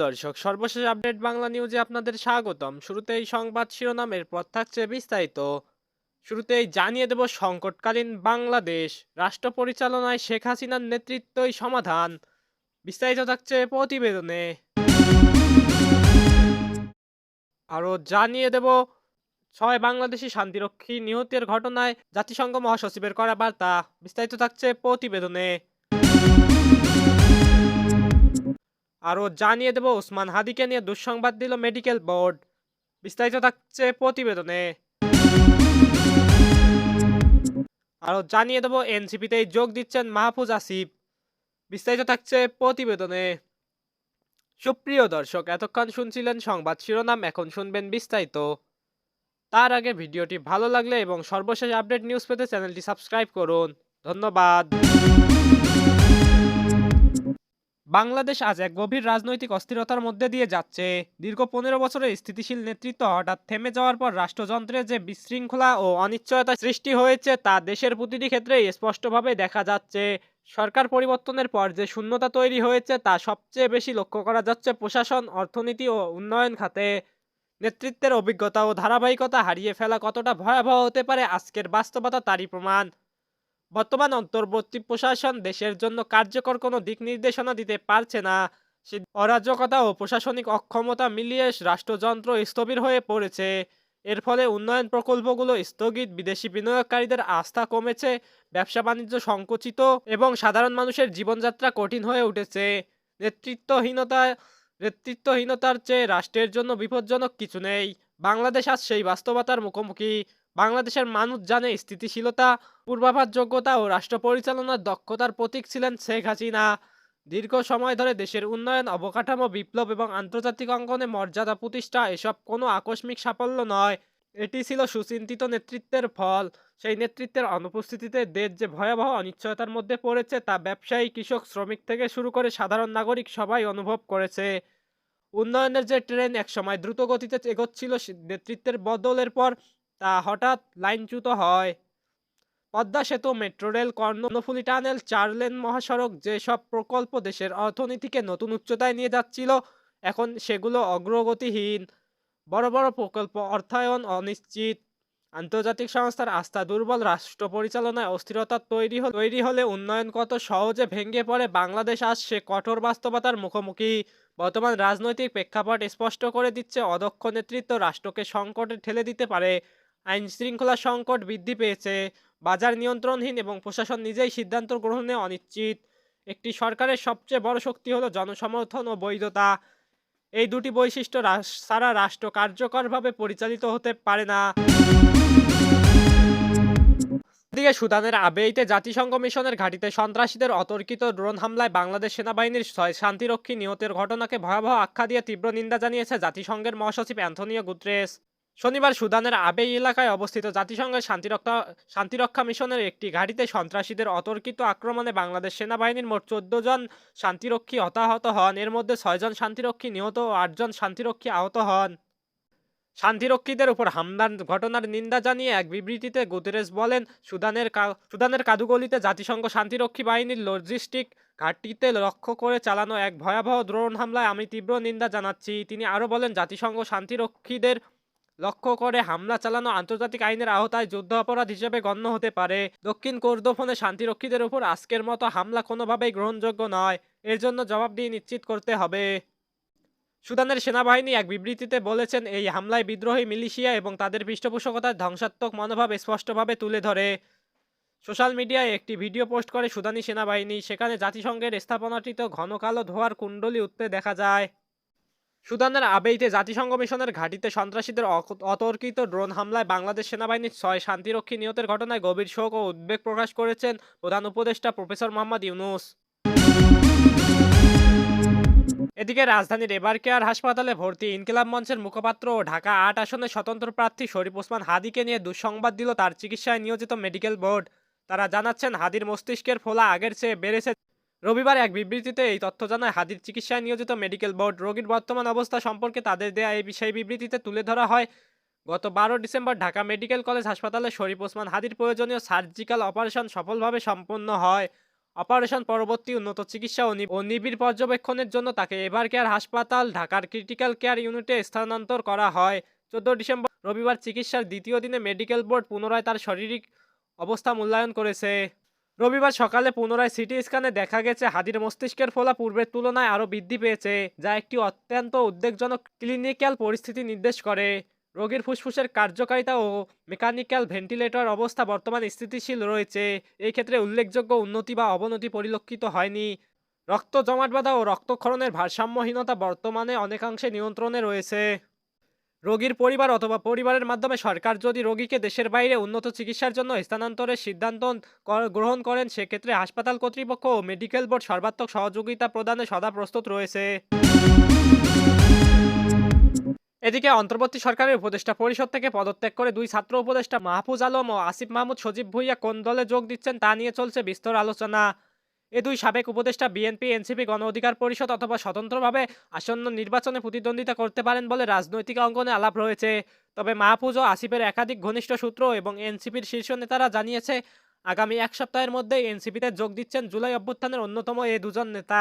দর্শক, সর্বশেষ আপডেট বাংলা নিউজে আপনাদের স্বাগতম। শুরুতেই সংবাদ শিরোনাম, এরপর থাকছে বিস্তারিত। শুরুতেই জানিয়ে দেব সংকটকালীন বাংলাদেশ, রাষ্ট্র পরিচালনায় শেখ হাসিনার নেতৃত্বই সমাধান। বিস্তারিত থাকছে প্রতিবেদনে। আরও জানিয়ে দেব 6 বাংলাদেশি শান্তিরক্ষী নিহতের ঘটনায় জাতিসংঘ মহাসচিবের করা বার্তা। বিস্তারিত থাকছে প্রতিবেদনে। আরও জানিয়ে দেব ওসমান হাদিকে নিয়ে দুঃসংবাদ দিল মেডিকেল বোর্ড। বিস্তারিত থাকছে প্রতিবেদনে। আরও জানিয়ে দেব এনসিপিতেই যোগ দিচ্ছেন মাহফুজ আসিফ। বিস্তারিত থাকছে প্রতিবেদনে। সুপ্রিয় দর্শক, এতক্ষণ শুনছিলেন সংবাদ শিরোনাম, এখন শুনবেন বিস্তারিত। তার আগে ভিডিওটি ভালো লাগলে এবং সর্বশেষ আপডেট নিউজ পেতে চ্যানেলটি সাবস্ক্রাইব করুন। ধন্যবাদ। বাংলাদেশ আজ এক গভীর রাজনৈতিক অস্থিরতার মধ্যে দিয়ে যাচ্ছে। দীর্ঘ 15 বছরের স্থিতিশীল নেতৃত্ব হঠাৎ থেমে যাওয়ার পর রাষ্ট্রযন্ত্রে যে বিশৃঙ্খলা ও অনিশ্চয়তা সৃষ্টি হয়েছে তা দেশের প্রতিটি ক্ষেত্রেই স্পষ্টভাবে দেখা যাচ্ছে। সরকার পরিবর্তনের পর যে শূন্যতা তৈরি হয়েছে তা সবচেয়ে বেশি লক্ষ্য করা যাচ্ছে প্রশাসন, অর্থনীতি ও উন্নয়ন খাতে। নেতৃত্বের অভিজ্ঞতা ও ধারাবাহিকতা হারিয়ে ফেলা কতটা ভয়াবহ হতে পারে আজকের বাস্তবতা তারই প্রমাণ। বর্তমান অন্তর্বর্তী প্রশাসন দেশের জন্য কার্যকর কোনো দিক নির্দেশনা দিতে পারছে না। অরাজকতা ও প্রশাসনিক অক্ষমতা মিলিয়ে রাষ্ট্রযন্ত্র স্থবির হয়ে পড়েছে। এর ফলে উন্নয়ন প্রকল্পগুলো স্থগিত, বিদেশি বিনিয়োগকারীদের আস্থা কমেছে, ব্যবসা বাণিজ্য সংকুচিত এবং সাধারণ মানুষের জীবনযাত্রা কঠিন হয়ে উঠেছে। নেতৃত্বহীনতা নেতৃত্বহীনতার চেয়ে রাষ্ট্রের জন্য বিপজ্জনক কিছু নেই। বাংলাদেশ আজ সেই বাস্তবতার মুখোমুখি। বাংলাদেশের মানুষ জানে স্থিতিশীলতা, পূর্বাভাস, যোগ্যতা ও রাষ্ট্র পরিচালনার দক্ষতার প্রতীক ছিলেন শেখ হাসিনা। দীর্ঘ সময় ধরে দেশের উন্নয়ন, অবকাঠামো, বিপ্লব এবং আন্তর্জাতিক অঙ্গনে মর্যাদা প্রতিষ্ঠা এসব কোনো আকস্মিক সাফল্য নয়। এটি ছিল সুচিন্তিত নেতৃত্বের ফল। সেই নেতৃত্বের অনুপস্থিতিতে দেশ যে ভয়াবহ অনিশ্চয়তার মধ্যে পড়েছে তা ব্যবসায়ী, কৃষক, শ্রমিক থেকে শুরু করে সাধারণ নাগরিক সবাই অনুভব করেছে। উন্নয়নের যে ট্রেন একসময় দ্রুত গতিতে এগোচ্ছিল, নেতৃত্বের বদলের পর তা হঠাৎ লাইনচ্যুত হয়। পদ্মা সেতু, metro rail, Karnaphuli tunnel, 4 lane মহাসড়ক, যেসব প্রকল্প দেশের অর্থনীতিকে নতুন উচ্চতায় নিয়ে যাচ্ছিল, এখন সেগুলো অগ্রগতিহীন। বড় বড় প্রকল্প অর্থায়ন অনিশ্চিত, আন্তর্জাতিক সংস্থার আস্থা দুর্বল, রাষ্ট্র পরিচালনায় অস্থিরতা তৈরি হলে উন্নয়ন কত সহজে ভেঙে পড়ে বাংলাদেশ আজ সে কঠোর বাস্তবতার মুখোমুখি। বর্তমান রাজনৈতিক প্রেক্ষাপট স্পষ্ট করে দিচ্ছে, অদক্ষ নেতৃত্ব রাষ্ট্রকে সংকটে ঠেলে দিতে পারে। আইন শৃঙ্খলা সংকট বৃদ্ধি পেয়েছে, বাজার নিয়ন্ত্রণহীন এবং প্রশাসন নিজেই সিদ্ধান্ত গ্রহণে অনিশ্চিত। একটি সরকারের সবচেয়ে বড় শক্তি হলো জনসমর্থন ও বৈধতা। এই দুটি বৈশিষ্ট্য ছাড়া রাষ্ট্র কার্যকরভাবে পরিচালিত হতে পারে না। এদিকে সুদানের আবেইতে জাতিসংঘ মিশনের ঘাঁটিতে সন্ত্রাসীদের অতর্কিত ড্রোন হামলায় বাংলাদেশ সেনাবাহিনীর 6 শান্তিরক্ষী নিহতের ঘটনাকে ভয়াবহ আখ্যা দিয়ে তীব্র নিন্দা জানিয়েছে জাতিসংঘের মহাসচিব অ্যান্থনিও গুতেরেস। শনিবার সুদানের আবেই এলাকায় অবস্থিত জাতিসংঘের শান্তিরক্ষা মিশনের একটি ঘাঁটিতে সন্ত্রাসীদের অতর্কিত আক্রমণে বাংলাদেশ সেনাবাহিনীর মোট 14 জন শান্তিরক্ষী হতাহত হন। এর মধ্যে 6 জন শান্তিরক্ষী নিহত ও 8 জন শান্তিরক্ষী আহত হন। শান্তিরক্ষীদের উপর হামলার ঘটনার নিন্দা জানিয়ে এক বিবৃতিতে গুতেরেস বলেন, সুদানের কাদুগলিতে জাতিসংঘ শান্তিরক্ষী বাহিনীর লজিস্টিক ঘাঁটিতে লক্ষ্য করে চালানো এক ভয়াবহ ড্রোন হামলায় আমি তীব্র নিন্দা জানাচ্ছি। তিনি আরও বলেন, জাতিসংঘ শান্তিরক্ষীদের লক্ষ্য করে হামলা চালানো আন্তর্জাতিক আইনের আওতায় যুদ্ধ অপরাধ হিসেবে গণ্য হতে পারে। দক্ষিণ কর্দোফানে শান্তিরক্ষীদের উপর আজকের মতো হামলা কোনোভাবেই গ্রহণযোগ্য নয়। এর জন্য জবাবদিহি নিশ্চিত করতে হবে। সুদানের সেনাবাহিনী এক বিবৃতিতে বলেছেন, এই হামলায় বিদ্রোহী মিলিশিয়া এবং তাদের পৃষ্ঠপোষকতার ধ্বংসাত্মক মনোভাব স্পষ্টভাবে তুলে ধরে। সোশ্যাল মিডিয়ায় একটি ভিডিও পোস্ট করে সুদানি সেনাবাহিনী, সেখানে জাতিসংঘের স্থাপনাটিতে ঘন কালো ধোঁয়ার কুণ্ডলী উঠতে দেখা যায়। সুদানের আবেইতে জাতিসংঘ মিশনের ঘাঁটিতে সন্ত্রাসীদের অতর্কিত ড্রোন হামলায় বাংলাদেশ সেনাবাহিনীর 6 শান্তিরক্ষী নিহতের ঘটনায় গভীর শোক ও উদ্বেগ প্রকাশ করেছেন প্রধান উপদেষ্টা প্রফেসর মোহাম্মদ ইউনূস। এদিকে রাজধানীর এবারকেয়ার হাসপাতালে ভর্তি ইনকিলাব মঞ্চের মুখপাত্র ও ঢাকা 8 আসনের স্বতন্ত্র প্রার্থী শরীফ ওসমান হাদিকে নিয়ে দুঃসংবাদ দিল তার চিকিৎসায় নিয়োজিত মেডিকেল বোর্ড। তারা জানাচ্ছেন, হাদির মস্তিষ্কের ফোলা আগের চেয়ে বেড়েছে। রবিবার এক বিবৃতিতে এই তথ্য জানায় হাদির চিকিৎসায় নিয়োজিত মেডিকেল বোর্ড। রোগীর বর্তমান অবস্থা সম্পর্কে তাদের দেয়া সেই বিবৃতিতে তুলে ধরা হয়, গত 12 ডিসেম্বর ঢাকা মেডিকেল কলেজ হাসপাতালে শরীফ ওসমান হাদির প্রয়োজনীয় সার্জিক্যাল অপারেশন সফলভাবে সম্পন্ন হয়। অপারেশন পরবর্তী উন্নত চিকিৎসা ও নিবিড় পর্যবেক্ষণের জন্য তাকে এভার কেয়ার হাসপাতাল ঢাকার ক্রিটিক্যাল কেয়ার ইউনিটে স্থানান্তর করা হয়। 14 ডিসেম্বর রবিবার চিকিৎসার দ্বিতীয় দিনে মেডিকেল বোর্ড পুনরায় তার শারীরিক অবস্থা মূল্যায়ন করেছে। রবিবার সকালে পুনরায় সিটি স্ক্যানে দেখা গেছে হাদির মস্তিষ্কের ফোলা পূর্বের তুলনায় আরও বৃদ্ধি পেয়েছে, যা একটি অত্যন্ত উদ্বেগজনক ক্লিনিক্যাল পরিস্থিতি নির্দেশ করে। রোগীর ফুসফুসের কার্যকারিতা ও মেকানিক্যাল ভেন্টিলেটর অবস্থা বর্তমানে স্থিতিশীল রয়েছে। এই ক্ষেত্রে উল্লেখযোগ্য উন্নতি বা অবনতি পরিলক্ষিত হয়নি। রক্ত জমাট বাঁধা ও রক্তক্ষরণের ভারসাম্যহীনতা বর্তমানে অনেকাংশে নিয়ন্ত্রণে রয়েছে। রোগীর পরিবার অথবা পরিবারের মাধ্যমে সরকার যদি রোগীকে দেশের বাইরে উন্নত চিকিৎসার জন্য স্থানান্তরের সিদ্ধান্ত গ্রহণ করেন, সেক্ষেত্রে হাসপাতাল কর্তৃপক্ষ ও মেডিকেল বোর্ড সর্বাত্মক সহযোগিতা প্রদানে সদা প্রস্তুত রয়েছে। এদিকে অন্তর্বর্তী সরকারের উপদেষ্টা পরিষদ থেকে পদত্যাগ করে দুই ছাত্র উপদেষ্টা মাহফুজ আলম ও আসিফ মাহমুদ সজীব ভুঁইয়া কোন দলে যোগ দিচ্ছেন তা নিয়ে চলছে বিস্তর আলোচনা। এ দুই সাবেক উপদেষ্টা বিএনপি, এনসিপি, গণ অধিকার পরিষদ অথবা স্বতন্ত্রভাবে আসন্ন নির্বাচনে প্রতিদ্বন্দ্বিতা করতে পারেন বলে রাজনৈতিক অঙ্গনে আলাপ রয়েছে। তবে মাহফুজ ও আসিফের একাধিক ঘনিষ্ঠ সূত্র এবং এনসিপির শীর্ষ নেতারা জানিয়েছে, আগামী এক সপ্তাহের মধ্যেই এনসিপিতে যোগ দিচ্ছেন জুলাই অভ্যুত্থানের অন্যতম এই দুজন নেতা।